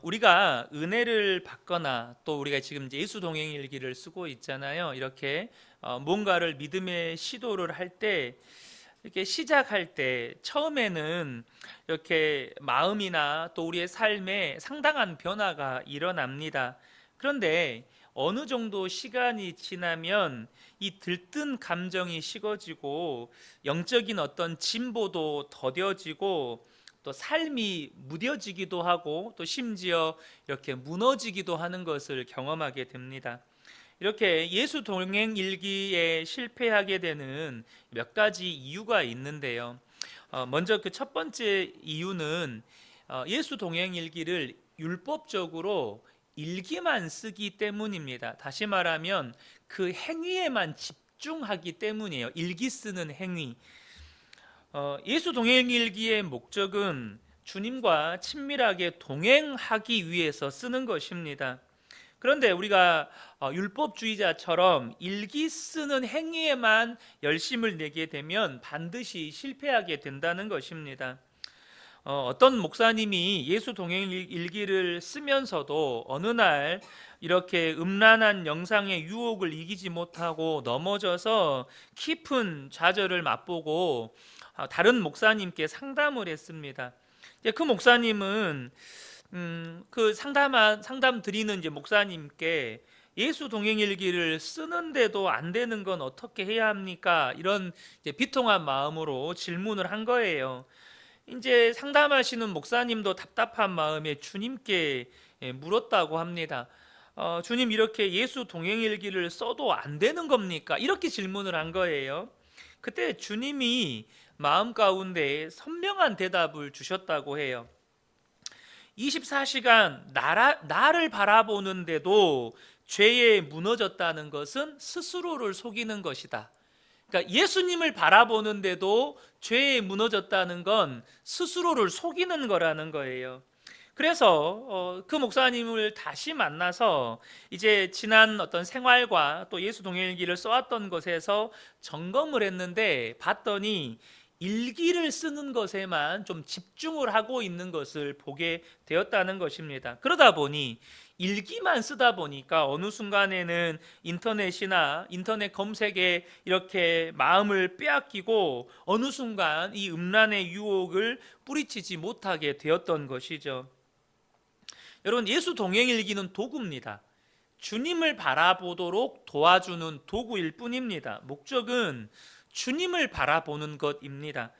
우리가 은혜를 받거나 또 우리가 지금 이제 예수 동행 일기를 쓰고 있잖아요. 이렇게 뭔가를 믿음의 시도를 할 때 이렇게 시작할 때 처음에는 이렇게 마음이나 또 우리의 삶에 상당한 변화가 일어납니다. 그런데 어느 정도 시간이 지나면 이 들뜬 감정이 식어지고 영적인 어떤 진보도 더뎌지고 또 삶이 무뎌지기도 하고 또 심지어 이렇게 무너지기도 하는 것을 경험하게 됩니다. 이렇게 예수 동행 일기에 실패하게 되는 몇 가지 이유가 있는데요. 먼저 그 첫 번째 이유는 예수 동행 일기를 율법적으로 일기만 쓰기 때문입니다. 다시 말하면 그 행위에만 집중하기 때문이에요. 일기 쓰는 행위. 예수 동행 일기의 목적은 주님과 친밀하게 동행하기 위해서 쓰는 것입니다. 그런데 우리가 율법주의자처럼 일기 쓰는 행위에만 열심을 내게 되면 반드시 실패하게 된다는 것입니다. 어떤 목사님이 예수 동행 일기를 쓰면서도 어느 날 이렇게 음란한 영상의 유혹을 이기지 못하고 넘어져서 깊은 좌절을 맛보고 다른 목사님께 상담을 했습니다. 그 목사님은 그 상담 드리는 이제 목사님께 예수 동행일기를 쓰는데도 안 되는 건 어떻게 해야 합니까? 이런 이제 비통한 마음으로 질문을 한 거예요. 이제 상담하시는 목사님도 답답한 마음에 주님께 물었다고 합니다. 주님, 이렇게 예수 동행일기를 써도 안 되는 겁니까? 이렇게 질문을 한 거예요. 그때 주님이 마음 가운데 선명한 대답을 주셨다고 해요. 24시간 나를 바라보는데도 죄에 무너졌다는 것은 스스로를 속이는 것이다. 그러니까 예수님을 바라보는데도 죄에 무너졌다는 건 스스로를 속이는 거라는 거예요. 그래서 그 목사님을 다시 만나서 이제 지난 어떤 생활과 또 예수 동행일기를 써왔던 것에서 점검을 했는데 봤더니 일기를 쓰는 것에만 좀 집중을 하고 있는 것을 보게 되었다는 것입니다. 그러다 보니 일기만 쓰다 보니까 어느 순간에는 인터넷이나 인터넷 검색에 이렇게 마음을 빼앗기고 어느 순간 이 음란의 유혹을 뿌리치지 못하게 되었던 것이죠. 여러분, 예수 동행일기는 도구입니다. 주님을 바라보도록 도와주는 도구일 뿐입니다. 목적은 주님을 바라보는 것입니다.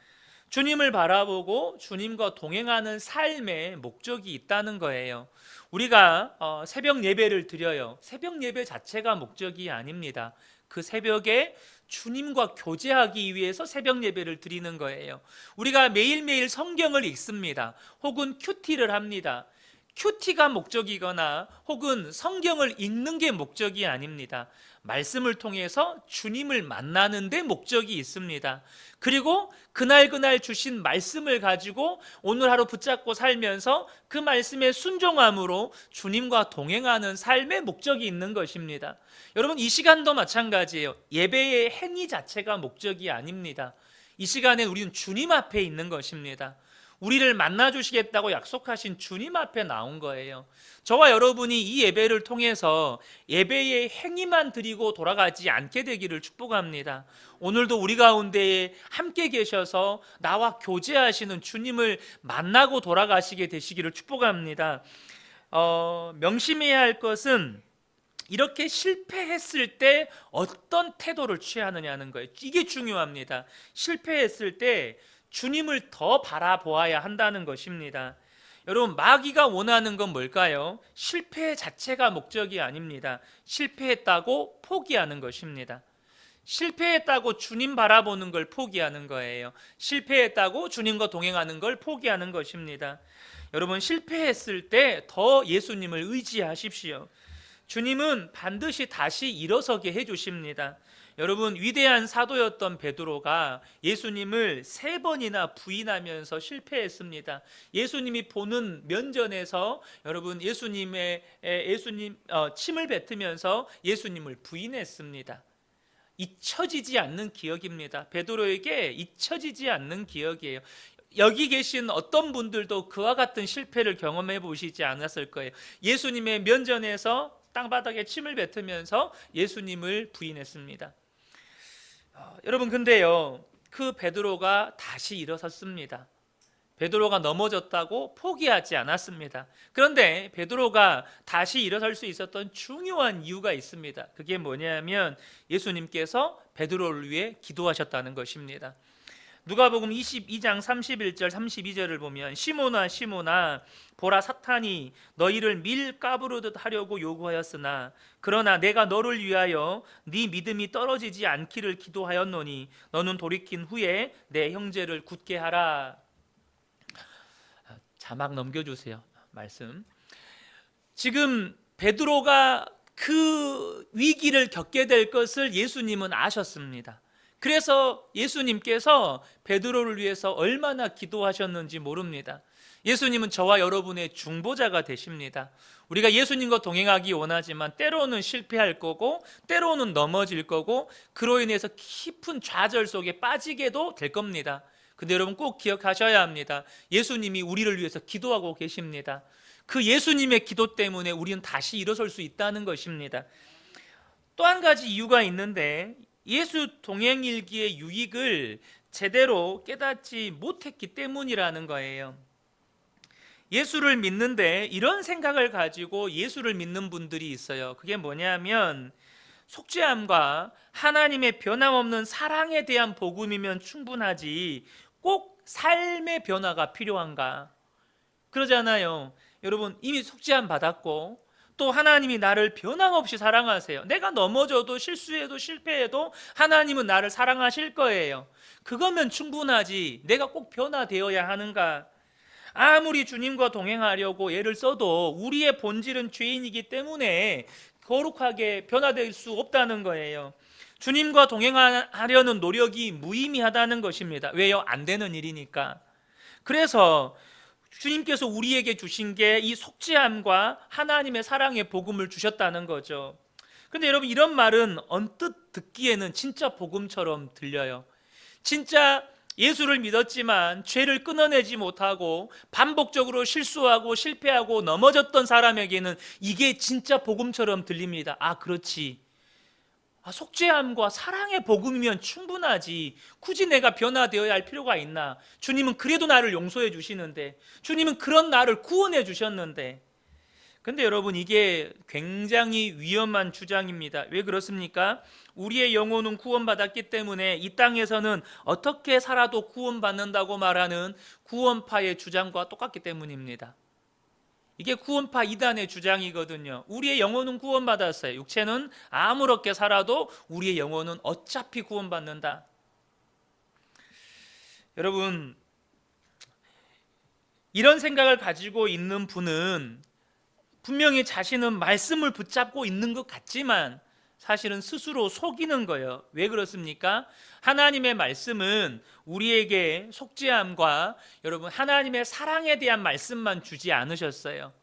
주님을 바라보고 주님과 동행하는 삶의 목적이 있다는 거예요. 우리가 새벽 예배를 드려요. 새벽 예배 자체가 목적이 아닙니다. 그 새벽에 주님과 교제하기 위해서 새벽 예배를 드리는 거예요. 우리가 매일매일 성경을 읽습니다. 혹은 큐티를 합니다. 큐티가 목적이거나 혹은 성경을 읽는 게 목적이 아닙니다. 말씀을 통해서 주님을 만나는 데 목적이 있습니다. 그리고 그날 주신 말씀을 가지고 오늘 하루 붙잡고 살면서 그 말씀에 순종함으로 주님과 동행하는 삶의 목적이 있는 것입니다. 여러분, 이 시간도 마찬가지예요. 예배의 행위 자체가 목적이 아닙니다. 이 시간에 우리는 주님 앞에 있는 것입니다. 우리를 만나주시겠다고 약속하신 주님 앞에 나온 거예요. 저와 여러분이 이 예배를 통해서 예배의 행위만 드리고 돌아가지 않게 되기를 축복합니다. 오늘도 우리 가운데에 함께 계셔서 나와 교제하시는 주님을 만나고 돌아가시게 되시기를 축복합니다. 명심해야 할 것은 이렇게 실패했을 때 어떤 태도를 취하느냐는 거예요. 이게 중요합니다. 실패했을 때 주님을 더 바라보아야 한다는 것입니다. 여러분, 마귀가 원하는 건 뭘까요? 실패 자체가 목적이 아닙니다. 실패했다고 포기하는 것입니다. 실패했다고 주님 바라보는 걸 포기하는 거예요. 실패했다고 주님과 동행하는 걸 포기하는 것입니다. 여러분, 실패했을 때 더 예수님을 의지하십시오. 주님은 반드시 다시 일어서게 해주십니다. 여러분, 위대한 사도였던 베드로가 예수님을 3번이나 부인하면서 실패했습니다. 예수님이 보는 면전에서 여러분 예수님 침을 뱉으면서 예수님을 부인했습니다. 잊혀지지 않는 기억입니다. 베드로에게 잊혀지지 않는 기억이에요. 여기 계신 어떤 분들도 그와 같은 실패를 경험해 보시지 않았을 거예요. 예수님의 면전에서 땅바닥에 침을 뱉으면서 예수님을 부인했습니다. 여러분, 근데요, 그 베드로가 다시 일어섰습니다. 베드로가 넘어졌다고 포기하지 않았습니다. 그런데 베드로가 다시 일어설 수 있었던 중요한 이유가 있습니다. 그게 뭐냐면 예수님께서 베드로를 위해 기도하셨다는 것입니다. 누가복음 22장 31절 32절을 보면 시몬아 시몬아 보라 사탄이 너희를 밀가부르듯 하려고 요구하였으나 그러나 내가 너를 위하여 네 믿음이 떨어지지 않기를 기도하였노니 너는 돌이킨 후에 내 형제를 굳게 하라. 자막 넘겨주세요. 말씀. 지금 베드로가 그 위기를 겪게 될 것을 예수님은 아셨습니다. 그래서 예수님께서 베드로를 위해서 얼마나 기도하셨는지 모릅니다. 예수님은 저와 여러분의 중보자가 되십니다. 우리가 예수님과 동행하기 원하지만 때로는 실패할 거고 때로는 넘어질 거고 그로 인해서 깊은 좌절 속에 빠지게도 될 겁니다. 근데 여러분 꼭 기억하셔야 합니다. 예수님이 우리를 위해서 기도하고 계십니다. 그 예수님의 기도 때문에 우리는 다시 일어설 수 있다는 것입니다. 또 한 가지 이유가 있는데 예수 동행일기의 유익을 제대로 깨닫지 못했기 때문이라는 거예요. 예수를 믿는데 이런 생각을 가지고 예수를 믿는 분들이 있어요. 그게 뭐냐면 속죄함과 하나님의 변함없는 사랑에 대한 복음이면 충분하지 꼭 삶의 변화가 필요한가? 그러잖아요. 여러분 이미 속죄함 받았고 또 하나님이 나를 변함없이 사랑하세요. 내가 넘어져도 실수해도 실패해도 하나님은 나를 사랑하실 거예요. 그거면 충분하지 내가 꼭 변화되어야 하는가? 아무리 주님과 동행하려고 애를 써도 우리의 본질은 죄인이기 때문에 거룩하게 변화될 수 없다는 거예요. 주님과 동행하려는 노력이 무의미하다는 것입니다. 왜요? 안 되는 일이니까. 그래서 주님께서 우리에게 주신 게 이 속죄함과 하나님의 사랑의 복음을 주셨다는 거죠. 근데 여러분 이런 말은 언뜻 듣기에는 진짜 복음처럼 들려요. 진짜 예수를 믿었지만 죄를 끊어내지 못하고 반복적으로 실수하고 실패하고 넘어졌던 사람에게는 이게 진짜 복음처럼 들립니다. 아, 그렇지. 속죄함과 사랑의 복음이면 충분하지 굳이 내가 변화되어야 할 필요가 있나? 주님은 그래도 나를 용서해 주시는데 주님은 그런 나를 구원해 주셨는데. 근데 여러분 이게 굉장히 위험한 주장입니다. 왜 그렇습니까? 우리의 영혼은 구원받았기 때문에 이 땅에서는 어떻게 살아도 구원받는다고 말하는 구원파의 주장과 똑같기 때문입니다. 이게 구원파 이단의 주장이거든요. 우리의 영혼은 구원받았어요. 육체는 아무렇게 살아도 우리의 영혼은 어차피 구원받는다. 여러분 이런 생각을 가지고 있는 분은 분명히 자신은 말씀을 붙잡고 있는 것 같지만 사실은 스스로 속이는 거예요. 왜 그렇습니까? 하나님의 말씀은 우리에게 속죄함과 여러분 하나님의 사랑에 대한 말씀만 주지 않으셨어요.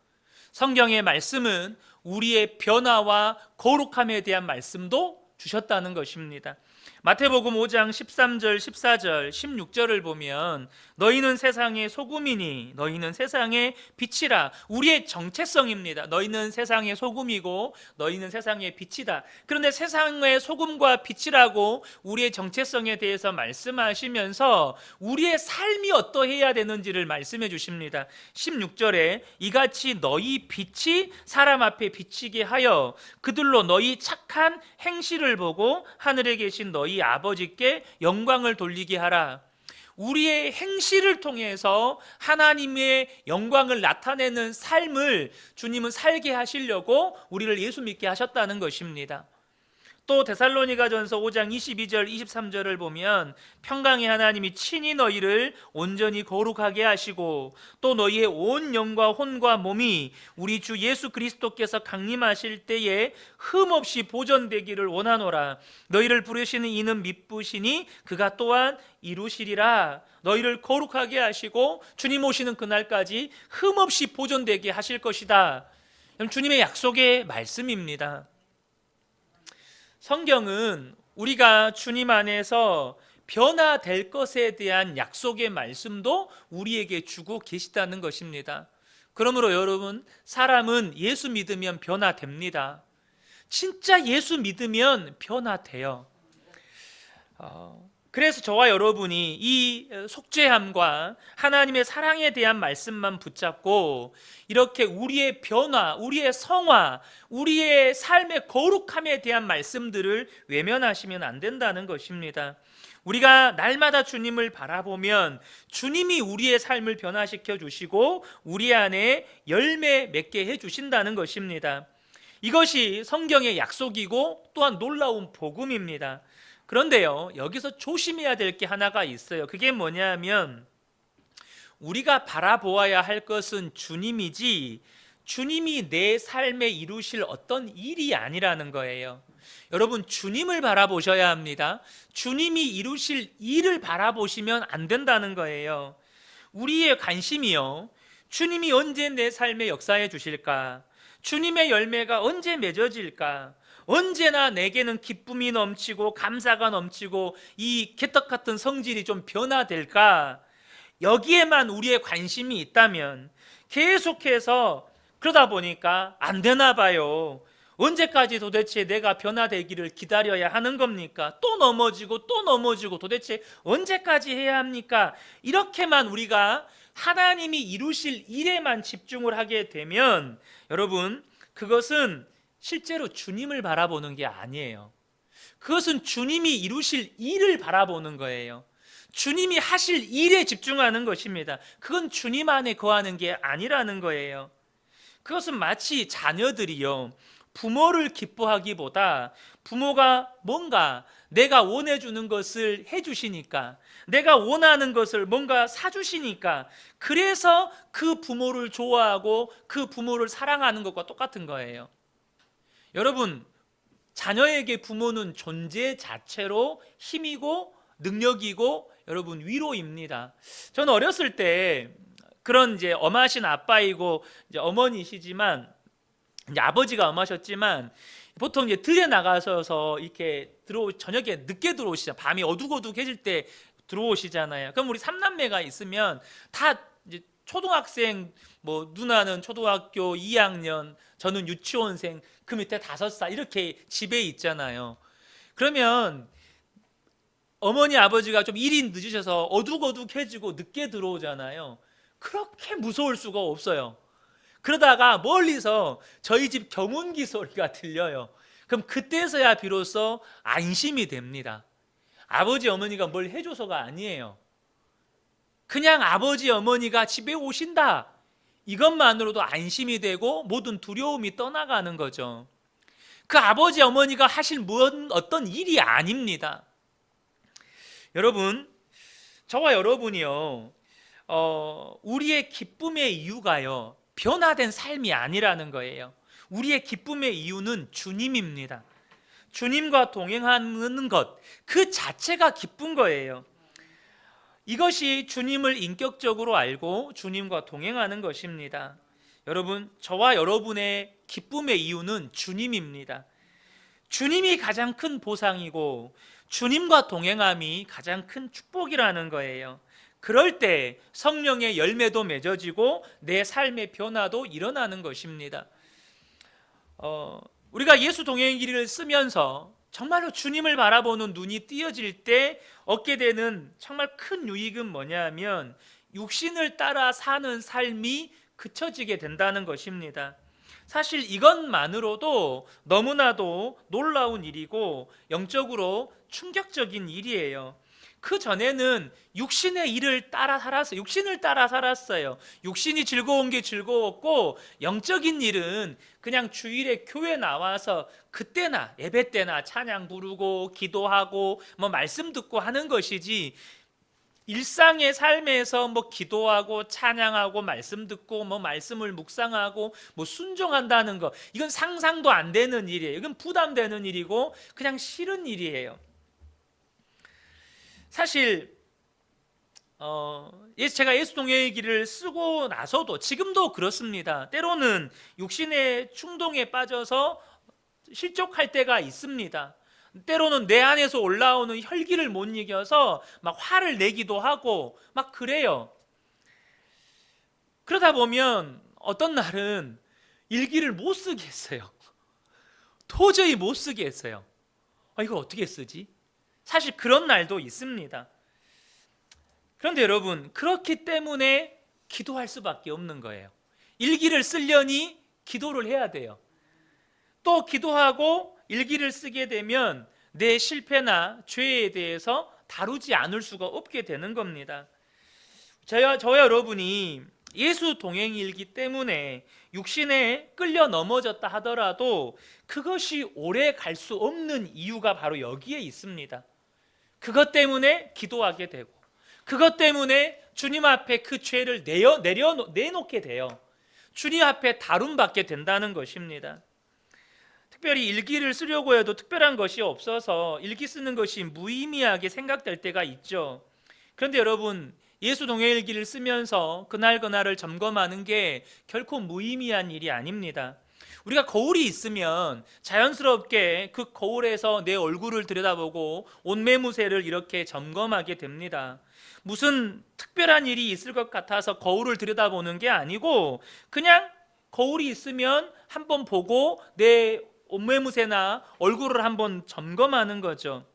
성경의 말씀은 우리의 변화와 거룩함에 대한 말씀도 주셨다는 것입니다. 마태복음 5장 13절, 14절, 16절을 보면 너희는 세상의 소금이니 너희는 세상의 빛이라. 우리의 정체성입니다. 너희는 세상의 소금이고 너희는 세상의 빛이다. 그런데 세상의 소금과 빛이라고 우리의 정체성에 대해서 말씀하시면서 우리의 삶이 어떠해야 되는지를 말씀해 주십니다. 16절에 이같이 너희 빛이 사람 앞에 비치게 하여 그들로 너희 착한 행실을 보고 하늘에 계신 너희 아버지께 영광을 돌리게 하라. 우리의 행실을 통해서 하나님의 영광을 나타내는 삶을 주님은 살게 하시려고 우리를 예수 믿게 하셨다는 것입니다. 또 데살로니가전서 5장 22절 23절을 보면 평강의 하나님이 친히 너희를 온전히 거룩하게 하시고 또 너희의 온 영과 혼과 몸이 우리 주 예수 그리스도께서 강림하실 때에 흠없이 보존되기를 원하노라. 너희를 부르시는 이는 미쁘시니 그가 또한 이루시리라. 너희를 거룩하게 하시고 주님 오시는 그날까지 흠없이 보존되게 하실 것이다. 주님의 약속의 말씀입니다. 성경은 우리가 주님 안에서 변화될 것에 대한 약속의 말씀도 우리에게 주고 계시다는 것입니다. 그러므로 여러분, 사람은 예수 믿으면 변화됩니다. 진짜 예수 믿으면 변화돼요. 그래서 저와 여러분이 이 속죄함과 하나님의 사랑에 대한 말씀만 붙잡고 이렇게 우리의 변화, 우리의 성화, 우리의 삶의 거룩함에 대한 말씀들을 외면하시면 안 된다는 것입니다. 우리가 날마다 주님을 바라보면 주님이 우리의 삶을 변화시켜 주시고 우리 안에 열매 맺게 해 주신다는 것입니다. 이것이 성경의 약속이고 또한 놀라운 복음입니다. 그런데요, 여기서 조심해야 될 게 하나가 있어요. 그게 뭐냐면 우리가 바라보아야 할 것은 주님이지 주님이 내 삶에 이루실 어떤 일이 아니라는 거예요. 여러분, 주님을 바라보셔야 합니다. 주님이 이루실 일을 바라보시면 안 된다는 거예요. 우리의 관심이요, 주님이 언제 내 삶에 역사해 주실까? 주님의 열매가 언제 맺어질까? 언제나 내게는 기쁨이 넘치고 감사가 넘치고 이 개떡 같은 성질이 좀 변화될까? 여기에만 우리의 관심이 있다면 계속해서 그러다 보니까 안 되나 봐요. 언제까지 도대체 내가 변화되기를 기다려야 하는 겁니까? 또 넘어지고 또 넘어지고 도대체 언제까지 해야 합니까? 이렇게만 우리가 하나님이 이루실 일에만 집중을 하게 되면 여러분, 그것은 실제로 주님을 바라보는 게 아니에요. 그것은 주님이 이루실 일을 바라보는 거예요. 주님이 하실 일에 집중하는 것입니다. 그건 주님 안에 거하는 게 아니라는 거예요. 그것은 마치 자녀들이요, 부모를 기뻐하기보다 부모가 뭔가 내가 원해주는 것을 해주시니까, 내가 원하는 것을 뭔가 사주시니까, 그래서 그 부모를 좋아하고 그 부모를 사랑하는 것과 똑같은 거예요. 여러분, 자녀에게 부모는 존재 자체로 힘이고 능력이고 여러분 위로입니다. 저는 어렸을 때 그런 이제 엄하신 아빠이고 이제 어머니시지만 이제 아버지가 엄하셨지만 보통 이제 들에 나가셔서 이렇게 저녁에 늦게 들어오시잖아요. 밤이 어둑어둑해질 때 들어오시잖아요. 그럼 우리 삼남매가 있으면 다 이제 초등학생, 뭐 누나는 초등학교 2학년, 저는 유치원생, 그 밑에 5살 이렇게 집에 있잖아요. 그러면 어머니 아버지가 좀 일이 늦으셔서 어둑어둑해지고 늦게 들어오잖아요. 그렇게 무서울 수가 없어요. 그러다가 멀리서 저희 집 경운기 소리가 들려요. 그럼 그때서야 비로소 안심이 됩니다. 아버지 어머니가 뭘 해줘서가 아니에요. 그냥 아버지 어머니가 집에 오신다, 이것만으로도 안심이 되고 모든 두려움이 떠나가는 거죠. 그 아버지 어머니가 하실 어떤 일이 아닙니다. 여러분, 저와 여러분이요, 우리의 기쁨의 이유가요, 변화된 삶이 아니라는 거예요. 우리의 기쁨의 이유는 주님입니다. 주님과 동행하는 것, 그 자체가 기쁜 거예요. 이것이 주님을 인격적으로 알고 주님과 동행하는 것입니다. 여러분, 저와 여러분의 기쁨의 이유는 주님입니다. 주님이 가장 큰 보상이고 주님과 동행함이 가장 큰 축복이라는 거예요. 그럴 때 성령의 열매도 맺어지고 내 삶의 변화도 일어나는 것입니다. 우리가 예수 동행의 길을 쓰면서 정말로 주님을 바라보는 눈이 띄어질 때 얻게 되는 정말 큰 유익은 뭐냐면 육신을 따라 사는 삶이 그쳐지게 된다는 것입니다. 사실 이것만으로도 너무나도 놀라운 일이고 영적으로 충격적인 일이에요. 그 전에는 육신의 일을 따라 살았어요. 육신을 따라 살았어요. 육신이 즐거운 게 즐거웠고 영적인 일은 그냥 주일에 교회 나와서 그때나 예배 때나 찬양 부르고 기도하고 뭐 말씀 듣고 하는 것이지, 일상의 삶에서 뭐 기도하고 찬양하고 말씀 듣고 뭐 말씀을 묵상하고 뭐 순종한다는 거, 이건 상상도 안 되는 일이에요. 이건 부담되는 일이고 그냥 싫은 일이에요. 사실 제가 예수 동행의 길을 쓰고 나서도 지금도 그렇습니다. 때로는 육신의 충동에 빠져서 실족할 때가 있습니다. 때로는 내 안에서 올라오는 혈기를 못 이겨서 막 화를 내기도 하고 막 그래요. 그러다 보면 어떤 날은 일기를 못 쓰겠어요. 도저히 못 쓰겠어요. 이걸 어떻게 쓰지? 사실 그런 날도 있습니다. 그런데 여러분, 그렇기 때문에 기도할 수밖에 없는 거예요. 일기를 쓰려니 기도를 해야 돼요. 또 기도하고 일기를 쓰게 되면 내 실패나 죄에 대해서 다루지 않을 수가 없게 되는 겁니다. 저와 여러분이 예수 동행이기 때문에 육신에 끌려 넘어졌다 하더라도 그것이 오래 갈 수 없는 이유가 바로 여기에 있습니다. 그것 때문에 기도하게 되고, 그것 때문에 주님 앞에 그 죄를 내놓게 돼요. 주님 앞에 다룸받게 된다는 것입니다. 특별히 일기를 쓰려고 해도 특별한 것이 없어서 일기 쓰는 것이 무의미하게 생각될 때가 있죠. 그런데 여러분, 예수 동행일기를 쓰면서 그날그날을 점검하는 게 결코 무의미한 일이 아닙니다. 우리가 거울이 있으면 자연스럽게 그 거울에서 내 얼굴을 들여다보고 옷매무새를 이렇게 점검하게 됩니다. 무슨 특별한 일이 있을 것 같아서 거울을 들여다보는 게 아니고 그냥 거울이 있으면 한번 보고 내 옷매무새나 얼굴을 한번 점검하는 거죠.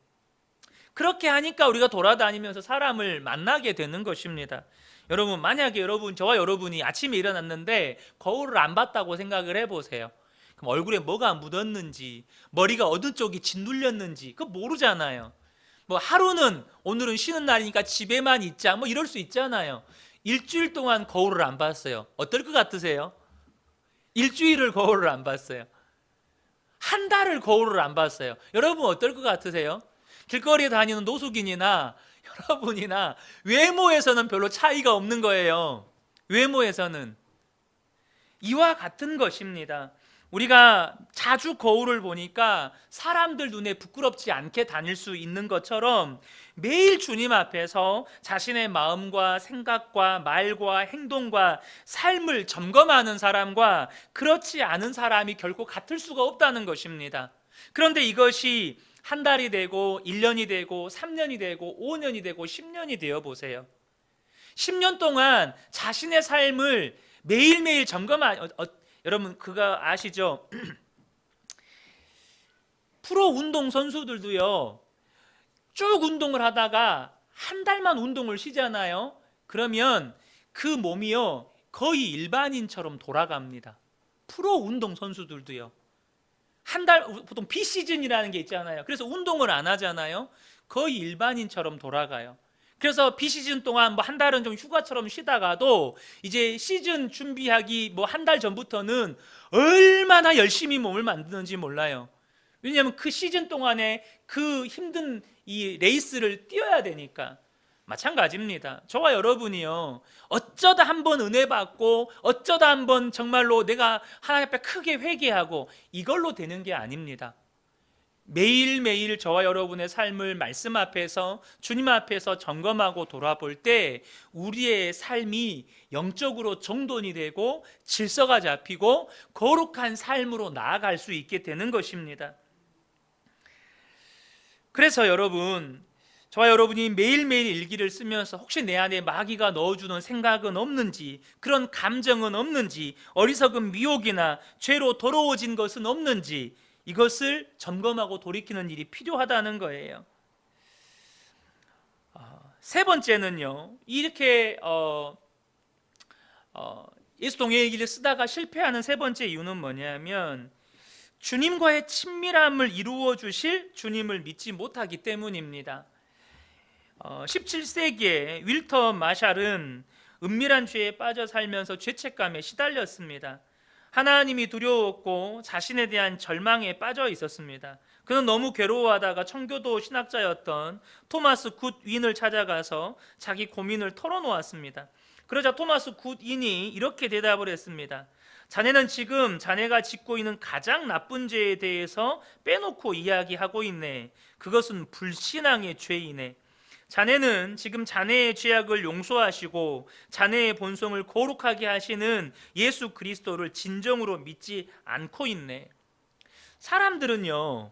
그렇게 하니까 우리가 돌아다니면서 사람을 만나게 되는 것입니다. 여러분, 만약에 저와 여러분이 아침에 일어났는데 거울을 안 봤다고 생각을 해보세요. 그럼 얼굴에 뭐가 묻었는지, 머리가 어느 쪽이 짓눌렸는지 그거 모르잖아요. 하루는 오늘은 쉬는 날이니까 집에만 있자 이럴 수 있잖아요. 일주일 동안 거울을 안 봤어요. 어떨 것 같으세요? 일주일을 거울을 안 봤어요. 한 달을 거울을 안 봤어요. 여러분 어떨 것 같으세요? 길거리에 다니는 노숙인이나 여러분이나 외모에서는 별로 차이가 없는 거예요. 외모에서는. 이와 같은 것입니다. 우리가 자주 거울을 보니까 사람들 눈에 부끄럽지 않게 다닐 수 있는 것처럼 매일 주님 앞에서 자신의 마음과 생각과 말과 행동과 삶을 점검하는 사람과 그렇지 않은 사람이 결코 같을 수가 없다는 것입니다. 그런데 이것이 한 달이 되고 1년이 되고 3년이 되고 5년이 되고 10년이 되어 보세요. 10년 동안 자신의 삶을 매일매일 여러분 그거 아시죠? 프로 운동 선수들도요, 쭉 운동을 하다가 한 달만 운동을 쉬잖아요. 그러면 그 몸이요 거의 일반인처럼 돌아갑니다. 프로 운동 선수들도요. 한 달, 보통 비시즌이라는 게 있잖아요. 그래서 운동을 안 하잖아요. 거의 일반인처럼 돌아가요. 그래서 비시즌 동안 한 달은 좀 휴가처럼 쉬다가도 이제 시즌 준비하기 한 달 전부터는 얼마나 열심히 몸을 만드는지 몰라요. 왜냐하면 그 시즌 동안에 그 힘든 이 레이스를 뛰어야 되니까. 마찬가지입니다. 저와 여러분이요, 어쩌다 한번 은혜 받고 어쩌다 한번 정말로 내가 하나님 앞에 크게 회개하고 이걸로 되는 게 아닙니다. 매일매일 저와 여러분의 삶을 말씀 앞에서 주님 앞에서 점검하고 돌아볼 때 우리의 삶이 영적으로 정돈이 되고 질서가 잡히고 거룩한 삶으로 나아갈 수 있게 되는 것입니다. 그래서 여러분, 저와 여러분이 매일매일 일기를 쓰면서 혹시 내 안에 마귀가 넣어주는 생각은 없는지, 그런 감정은 없는지, 어리석은 미혹이나 죄로 더러워진 것은 없는지 이것을 점검하고 돌이키는 일이 필요하다는 거예요. 세 번째는요, 이렇게 예수 동행일기를 쓰다가 실패하는 세 번째 이유는 뭐냐면 주님과의 친밀함을 이루어 주실 주님을 믿지 못하기 때문입니다. 17세기에 윌터 마샬은 은밀한 죄에 빠져 살면서 죄책감에 시달렸습니다. 하나님이 두려웠고 자신에 대한 절망에 빠져 있었습니다. 그는 너무 괴로워하다가 청교도 신학자였던 토마스 굿윈을 찾아가서 자기 고민을 털어놓았습니다. 그러자 토마스 굿윈이 이렇게 대답을 했습니다. 자네는 지금 자네가 짓고 있는 가장 나쁜 죄에 대해서 빼놓고 이야기하고 있네. 그것은 불신앙의 죄이네. 자네는 지금 자네의 죄악을 용서하시고 자네의 본성을 거룩하게 하시는 예수 그리스도를 진정으로 믿지 않고 있네. 사람들은요,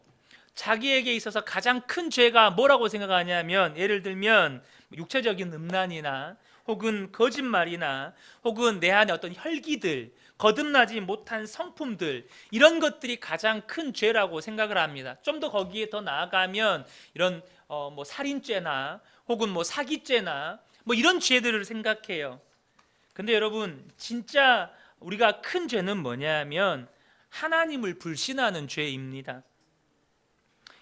자기에게 있어서 가장 큰 죄가 뭐라고 생각하냐면, 예를 들면 육체적인 음란이나 혹은 거짓말이나 혹은 내 안에 어떤 혈기들, 거듭나지 못한 성품들, 이런 것들이 가장 큰 죄라고 생각을 합니다. 좀 더 거기에 더 나아가면 이런 뭐 살인죄나 혹은 뭐 사기죄나 뭐 이런 죄들을 생각해요. 근데 여러분, 진짜 우리가 큰 죄는 뭐냐면 하나님을 불신하는 죄입니다.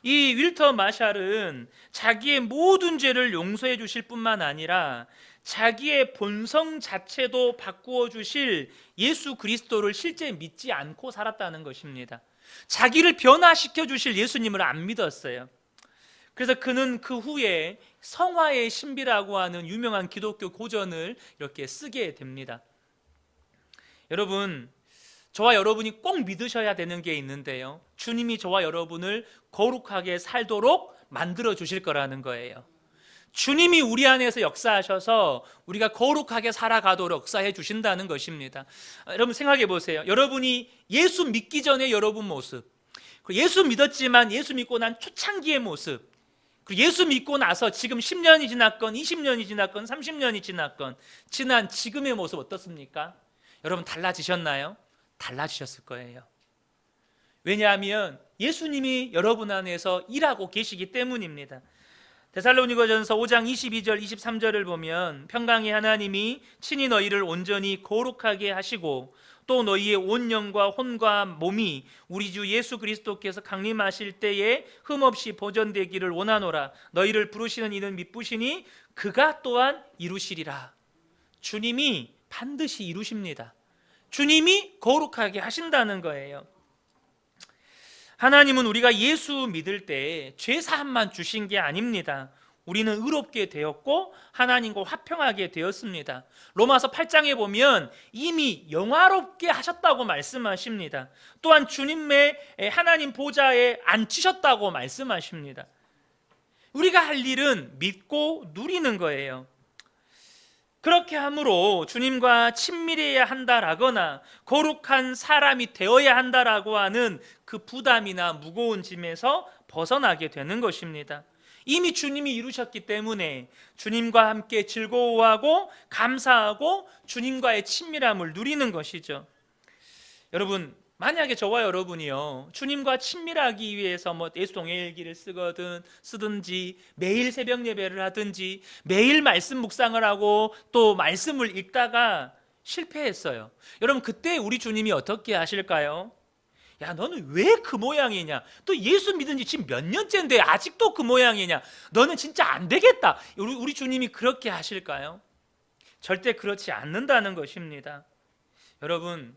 이 윌터 마샬은 자기의 모든 죄를 용서해 주실 뿐만 아니라 자기의 본성 자체도 바꾸어 주실 예수 그리스도를 실제 믿지 않고 살았다는 것입니다. 자기를 변화시켜 주실 예수님을 안 믿었어요. 그래서 그는 그 후에 성화의 신비라고 하는 유명한 기독교 고전을 이렇게 쓰게 됩니다. 여러분, 저와 여러분이 꼭 믿으셔야 되는 게 있는데요, 주님이 저와 여러분을 거룩하게 살도록 만들어 주실 거라는 거예요. 주님이 우리 안에서 역사하셔서 우리가 거룩하게 살아가도록 역사해 주신다는 것입니다. 여러분 생각해 보세요. 여러분이 예수 믿기 전에 여러분 모습, 그리고 예수 믿었지만 예수 믿고 난 초창기의 모습, 그리고 예수 믿고 나서 지금 10년이 지났건 20년이 지났건 30년이 지났건 지난 지금의 모습 어떻습니까? 여러분 달라지셨나요? 달라지셨을 거예요. 왜냐하면 예수님이 여러분 안에서 일하고 계시기 때문입니다. 데살로니가전서 5장 22절 23절을 보면 평강의 하나님이 친히 너희를 온전히 거룩하게 하시고 또 너희의 온 영과 혼과 몸이 우리 주 예수 그리스도께서 강림하실 때에 흠없이 보존되기를 원하노라. 너희를 부르시는 이는 미쁘시니 그가 또한 이루시리라. 주님이 반드시 이루십니다. 주님이 거룩하게 하신다는 거예요. 하나님은 우리가 예수 믿을 때 죄사함만 주신 게 아닙니다. 우리는 의롭게 되었고 하나님과 화평하게 되었습니다. 로마서 8장에 보면 이미 영화롭게 하셨다고 말씀하십니다. 또한 주님의 하나님 보좌에 앉히셨다고 말씀하십니다. 우리가 할 일은 믿고 누리는 거예요. 그렇게 함으로 주님과 친밀해야 한다라거나 거룩한 사람이 되어야 한다라고 하는 그 부담이나 무거운 짐에서 벗어나게 되는 것입니다. 이미 주님이 이루셨기 때문에 주님과 함께 즐거워하고 감사하고 주님과의 친밀함을 누리는 것이죠. 여러분, 만약에 저와 여러분이요 주님과 친밀하기 위해서 뭐 예수 동행일기를 쓰든지 매일 새벽 예배를 하든지 매일 말씀 묵상을 하고 또 말씀을 읽다가 실패했어요. 여러분, 그때 우리 주님이 어떻게 하실까요? 야, 너는 왜 그 모양이냐? 또 예수 믿은 지 지금 몇 년째인데 아직도 그 모양이냐? 너는 진짜 안 되겠다. 우리 주님이 그렇게 하실까요? 절대 그렇지 않는다는 것입니다. 여러분,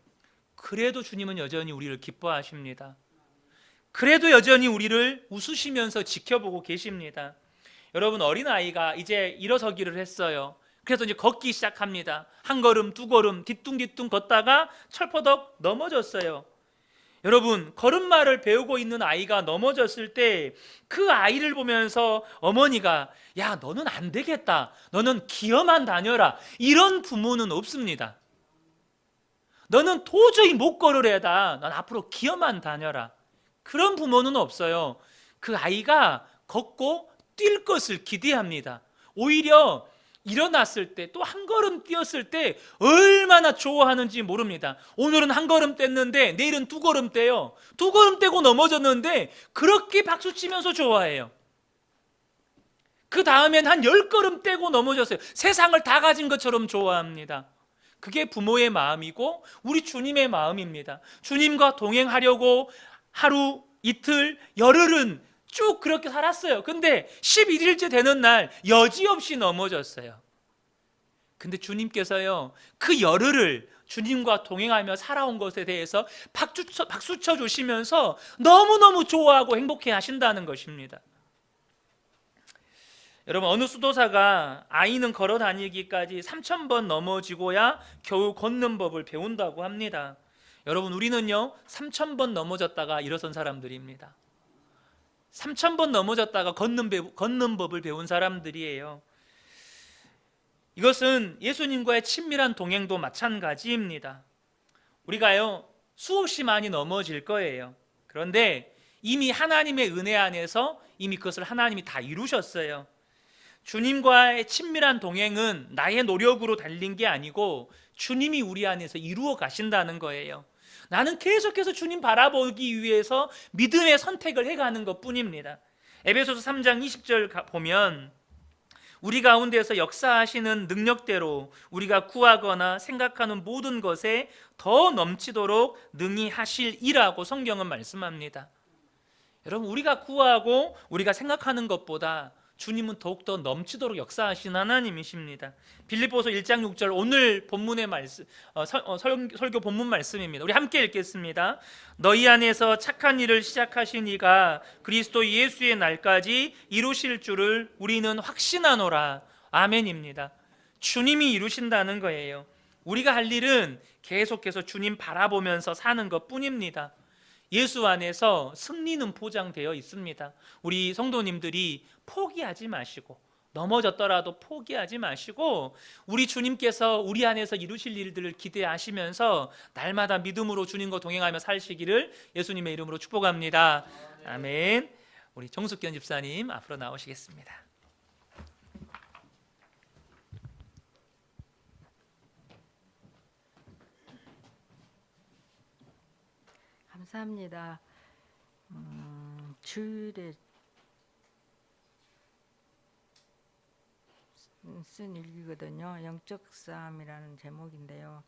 그래도 주님은 여전히 우리를 기뻐하십니다. 그래도 여전히 우리를 웃으시면서 지켜보고 계십니다. 여러분, 어린아이가 이제 일어서기를 했어요. 그래서 이제 걷기 시작합니다. 한 걸음 두 걸음 뒤뚱뒤뚱 걷다가 철퍼덕 넘어졌어요. 여러분, 걸음마를 배우고 있는 아이가 넘어졌을 때 그 아이를 보면서 어머니가 야, 너는 안 되겠다, 너는 기어만 다녀라, 이런 부모는 없습니다. 너는 도저히 못 걸으래다, 넌 앞으로 기어만 다녀라, 그런 부모는 없어요. 그 아이가 걷고 뛸 것을 기대합니다. 오히려 일어났을 때 또 한 걸음 뛰었을 때 얼마나 좋아하는지 모릅니다. 오늘은 한 걸음 뗐는데 내일은 두 걸음 떼요. 두 걸음 떼고 넘어졌는데 그렇게 박수치면서 좋아해요. 그 다음엔 한 10걸음 떼고 넘어졌어요. 세상을 다 가진 것처럼 좋아합니다. 그게 부모의 마음이고 우리 주님의 마음입니다. 주님과 동행하려고 하루, 이틀, 열흘은 쭉 그렇게 살았어요. 근데 11일째 되는 날 여지없이 넘어졌어요. 근데 주님께서요 그 열흘을 주님과 동행하며 살아온 것에 대해서 박수 쳐주시면서 너무너무 좋아하고 행복해 하신다는 것입니다. 여러분, 어느 수도사가 아이는 걸어 다니기까지 3000번 넘어지고야 겨우 걷는 법을 배운다고 합니다. 여러분, 우리는요 3000번 넘어졌다가 일어선 사람들입니다. 3000번 넘어졌다가 걷는 법을 배운 사람들이에요. 이것은 예수님과의 친밀한 동행도 마찬가지입니다. 우리가요 수없이 많이 넘어질 거예요. 그런데 이미 하나님의 은혜 안에서 이미 그것을 하나님이 다 이루셨어요. 주님과의 친밀한 동행은 나의 노력으로 달린 게 아니고 주님이 우리 안에서 이루어 가신다는 거예요. 나는 계속해서 주님 바라보기 위해서 믿음의 선택을 해가는 것 뿐입니다. 에베소서 3장 20절 보면 우리 가운데서 역사하시는 능력대로 우리가 구하거나 생각하는 모든 것에 더 넘치도록 능히 하실이라고 성경은 말씀합니다. 여러분, 우리가 구하고 우리가 생각하는 것보다 주님은 더욱더 넘치도록 역사하신 하나님이십니다. 빌립보서 1장 6절 오늘 본문의 말씀, 설교 본문 말씀입니다. 우리 함께 읽겠습니다. 너희 안에서 착한 일을 시작하신 이가 그리스도 예수의 날까지 이루실 줄을 우리는 확신하노라. 아멘입니다. 주님이 이루신다는 거예요. 우리가 할 일은 계속해서 주님 바라보면서 사는 것 뿐입니다. 예수 안에서 승리는 보장되어 있습니다. 우리 성도님들이 포기하지 마시고, 넘어졌더라도 포기하지 마시고, 우리 주님께서 우리 안에서 이루실 일들을 기대하시면서 날마다 믿음으로 주님과 동행하며 사시기를 예수님의 이름으로 축복합니다. 아멘. 우리 정숙견 집사님 앞으로 나오시겠습니다. 감사합니다. 주일에 쓴 일기거든요. 영적 싸움이라는 제목인데요.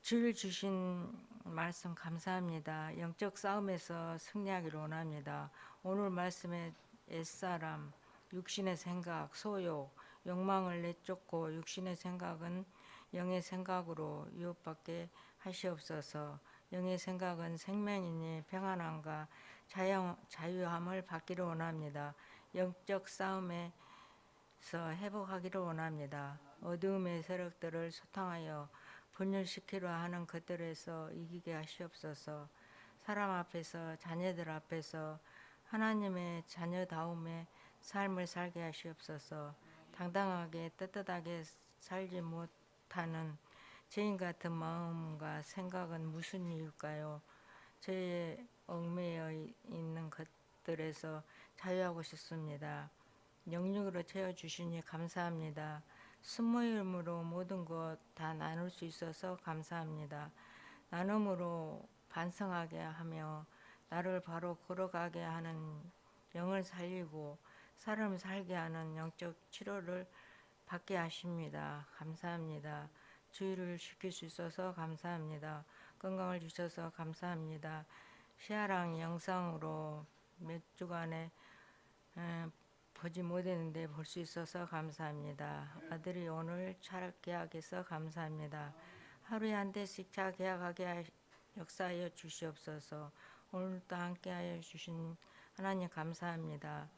주일 주신 말씀 감사합니다. 영적 싸움에서 승리하기를 원합니다. 오늘 말씀에 옛사람, 육신의 생각, 소욕, 욕망을 내쫓고 육신의 생각은 영의 생각으로 유업받게 하시옵소서. 영의 생각은 생명이니 평안함과 자유함을 받기를 원합니다. 영적 싸움에서 회복하기를 원합니다. 어두움의 세력들을 소탕하여 분열시키려 하는 것들에서 이기게 하시옵소서. 사람 앞에서, 자녀들 앞에서 하나님의 자녀다움의 삶을 살게 하시옵소서. 당당하게 떳떳하게 살지 못하는 죄인 같은 마음과 생각은 무슨 이유일까요? 죄에 얽매여 있는 것들에서 자유하고 싶습니다. 영육으로 채워주시니 감사합니다. 순모임으로 모든 것 다 나눌 수 있어서 감사합니다. 나눔으로 반성하게 하며 나를 바로 걸어가게 하는 영을 살리고 사람을 살게 하는 영적 치료를 받게 하십니다. 감사합니다. 주의를 지킬 수 있어서 감사합니다. 건강을 주셔서 감사합니다. 시아랑 영상으로 몇 주간에 보지 못했는데 볼 수 있어서 감사합니다. 아들이 오늘 차계약해서 감사합니다. 하루에 한 대씩 차계약하게 역사하여 주시옵소서. 오늘도 함께하여 주신 하나님 감사합니다.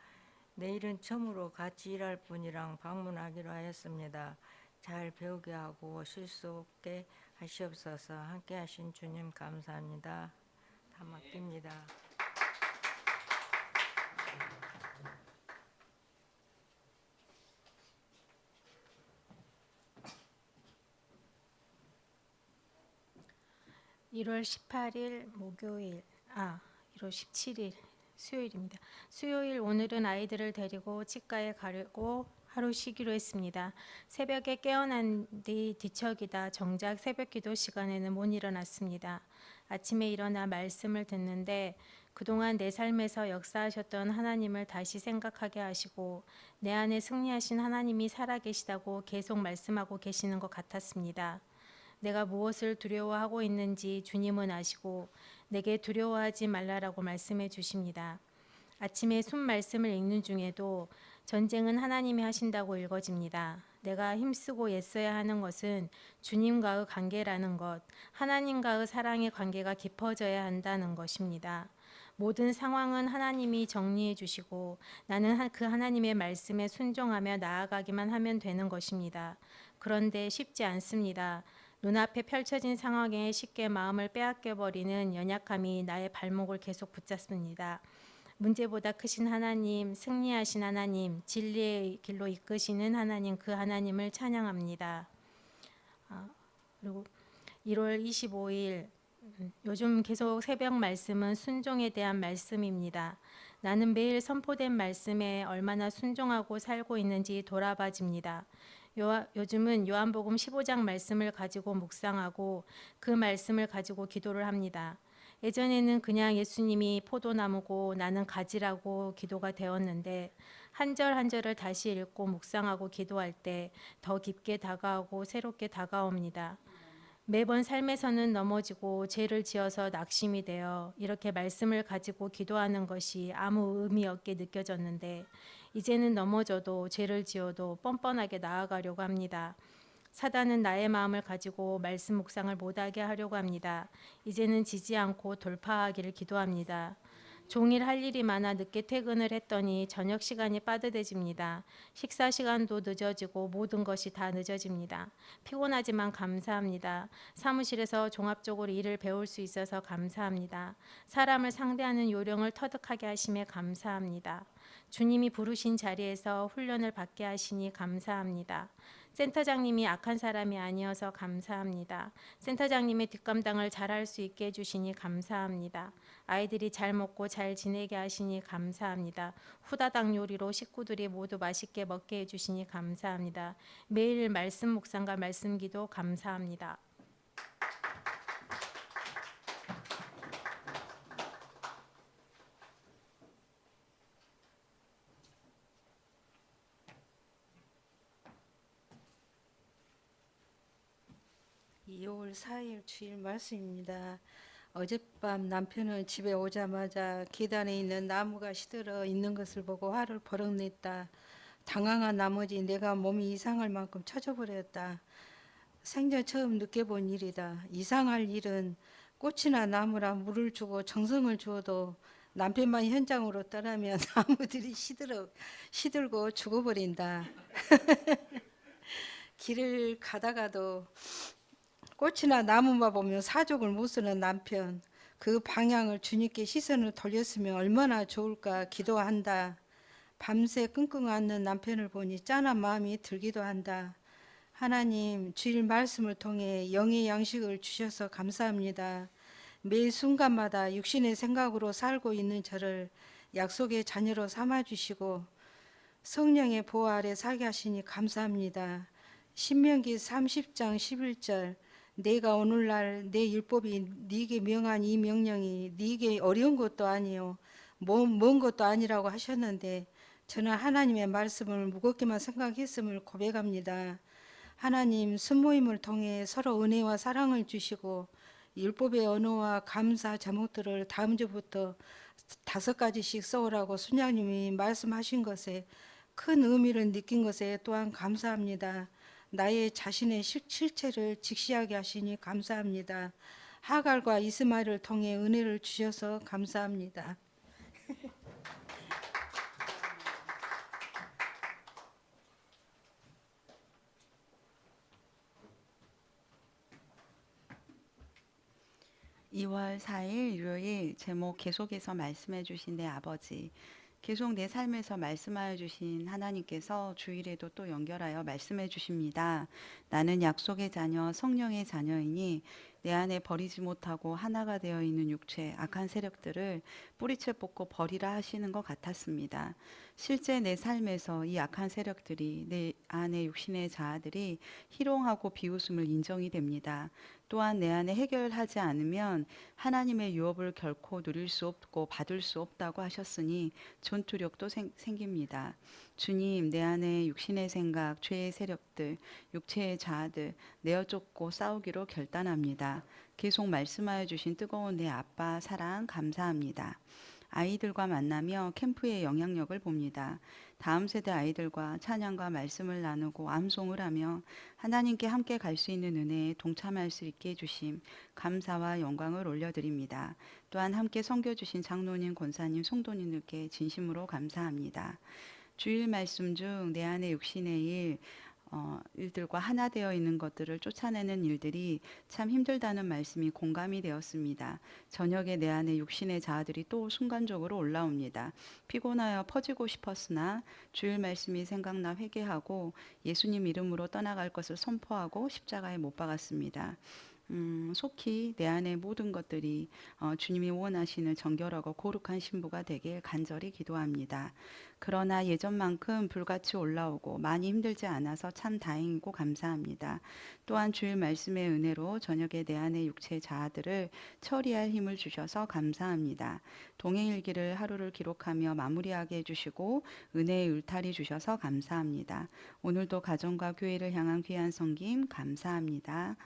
내일은 처음으로 같이 일할 분이랑 방문하기로 하였습니다. 잘 배우게 하고 실수 없게 하시옵소서. 함께 하신 주님 감사합니다. 다 맡깁니다. 1월 18일 목요일, 1월 17일 수요일입니다. 수요일 오늘은 아이들을 데리고 치과에 가려고 하루 쉬기로 했습니다. 새벽에 깨어난 뒤 뒤척이다 정작 새벽기도 시간에는 못 일어났습니다. 아침에 일어나 말씀을 듣는데 그동안 내 삶에서 역사하셨던 하나님을 다시 생각하게 하시고 내 안에 승리하신 하나님이 살아계시다고 계속 말씀하고 계시는 것 같았습니다. 내가 무엇을 두려워하고 있는지 주님은 아시고 내게 두려워하지 말라라고 말씀해 주십니다. 아침에 순 말씀을 읽는 중에도 전쟁은 하나님이 하신다고 읽어집니다. 내가 힘쓰고 애써야 하는 것은 주님과의 관계라는 것, 하나님과의 사랑의 관계가 깊어져야 한다는 것입니다. 모든 상황은 하나님이 정리해 주시고 나는 그 하나님의 말씀에 순종하며 나아가기만 하면 되는 것입니다. 그런데 쉽지 않습니다. 눈앞에 펼쳐진 상황에 쉽게 마음을 빼앗겨버리는 연약함이 나의 발목을 계속 붙잡습니다. 문제보다 크신 하나님, 승리하신 하나님, 진리의 길로 이끄시는 하나님, 그 하나님을 찬양합니다. 그리고 1월 25일 요즘 계속 새벽 말씀은 순종에 대한 말씀입니다. 나는 매일 선포된 말씀에 얼마나 순종하고 살고 있는지 돌아봐집니다. 요즘은 요한복음 15장 말씀을 가지고 묵상하고 그 말씀을 가지고 기도를 합니다. 예전에는 그냥 예수님이 포도나무고 나는 가지라고 기도가 되었는데 한 절 한 절을 다시 읽고 묵상하고 기도할 때 더 깊게 다가오고 새롭게 다가옵니다. 매번 삶에서는 넘어지고 죄를 지어서 낙심이 되어 이렇게 말씀을 가지고 기도하는 것이 아무 의미 없게 느껴졌는데 이제는 넘어져도 죄를 지어도 뻔뻔하게 나아가려고 합니다. 사단은 나의 마음을 가지고 말씀 묵상을 못하게 하려고 합니다. 이제는 지지 않고 돌파하기를 기도합니다. 종일 할 일이 많아 늦게 퇴근을 했더니 저녁 시간이 빠듯해집니다. 식사 시간도 늦어지고 모든 것이 다 늦어집니다. 피곤하지만 감사합니다. 사무실에서 종합적으로 일을 배울 수 있어서 감사합니다. 사람을 상대하는 요령을 터득하게 하심에 감사합니다. 주님이 부르신 자리에서 훈련을 받게 하시니 감사합니다. 센터장님이 악한 사람이 아니어서 감사합니다. 센터장님의 뒷감당을 잘할 수 있게 해주시니 감사합니다. 아이들이 잘 먹고 잘 지내게 하시니 감사합니다. 후다닥 요리로 식구들이 모두 맛있게 먹게 해주시니 감사합니다. 매일 말씀 묵상과 말씀 기도 감사합니다. 이 2월 4일 주일 말씀입니다. 어젯밤 남편은 집에 오자마자 계단에 있는 나무가 시들어 있는 것을 보고 화를 버럭 냈다. 당황한 나머지 내가 몸이 이상할 만큼 처져버렸다. 생전 처음 느껴본 일이다. 이상할 일은 꽃이나 나무라 물을 주고 정성을 주어도 남편만 현장으로 떠나면 나무들이 시들고 죽어버린다. 길을 가다가도 꽃이나 나무만 보면 사족을 못 쓰는 남편, 그 방향을 주님께 시선을 돌렸으면 얼마나 좋을까 기도한다. 밤새 끙끙 앓는 남편을 보니 짠한 마음이 들기도 한다. 하나님, 주일 말씀을 통해 영의 양식을 주셔서 감사합니다. 매 순간마다 육신의 생각으로 살고 있는 저를 약속의 자녀로 삼아주시고 성령의 보호 아래 살게 하시니 감사합니다. 신명기 30장 11절 내가 오늘날 내 율법이 네게 명한 이 명령이 네게 어려운 것도 아니요 먼 것도 아니라고 하셨는데 저는 하나님의 말씀을 무겁게만 생각했음을 고백합니다. 하나님 순모임을 통해 서로 은혜와 사랑을 주시고 율법의 언어와 감사 제목들을 다음 주부터 5가지씩 써오라고 순장님이 말씀하신 것에 큰 의미를 느낀 것에 또한 감사합니다. 나의 자신의 실체를 직시하게 하시니 감사합니다. 하갈과 이스마엘을 통해 은혜를 주셔서 감사합니다. (2월 4일) 일요일 제목 계속해서 말씀해 주신 내 아버지. 계속 내 삶에서 말씀하여 주신 하나님께서 주일에도 또 연결하여 말씀해 주십니다. 나는 약속의 자녀 성령의 자녀이니 내 안에 버리지 못하고 하나가 되어 있는 육체 악한 세력들을 뿌리채 뽑고 버리라 하시는 것 같았습니다. 실제 내 삶에서 이 악한 세력들이 내 안에 육신의 자아들이 희롱하고 비웃음을 인정이 됩니다. 또한 내 안에 해결하지 않으면 하나님의 유업을 결코 누릴 수 없고 받을 수 없다고 하셨으니 전투력도 생깁니다. 주님, 내 안에 육신의 생각, 죄의 세력들, 육체의 자아들 내어 쫓고 싸우기로 결단합니다. 계속 말씀하여 주신 뜨거운 내 아빠 사랑 감사합니다. 아이들과 만나며 캠프의 영향력을 봅니다. 다음 세대 아이들과 찬양과 말씀을 나누고 암송을 하며 하나님께 함께 갈 수 있는 은혜에 동참할 수 있게 해주심 감사와 영광을 올려드립니다. 또한 함께 섬겨주신 장로님, 권사님, 성도님들께 진심으로 감사합니다. 주일 말씀 중 내 안에 육신의 일들과 하나 되어 있는 것들을 쫓아내는 일들이 참 힘들다는 말씀이 공감이 되었습니다. 저녁에 내 안에 육신의 자아들이 또 순간적으로 올라옵니다. 피곤하여 퍼지고 싶었으나 주일 말씀이 생각나 회개하고 예수님 이름으로 떠나갈 것을 선포하고 십자가에 못 박았습니다. 속히 내 안의 모든 것들이 주님이 원하시는 정결하고 거룩한 신부가 되길 간절히 기도합니다. 그러나 예전만큼 불같이 올라오고 많이 힘들지 않아서 참 다행이고 감사합니다. 또한 주일 말씀의 은혜로 저녁에 내 안의 육체 자아들을 처리할 힘을 주셔서 감사합니다. 동행일기를 하루를 기록하며 마무리하게 해주시고 은혜의 울타리 주셔서 감사합니다. 오늘도 가정과 교회를 향한 귀한 섬김 감사합니다.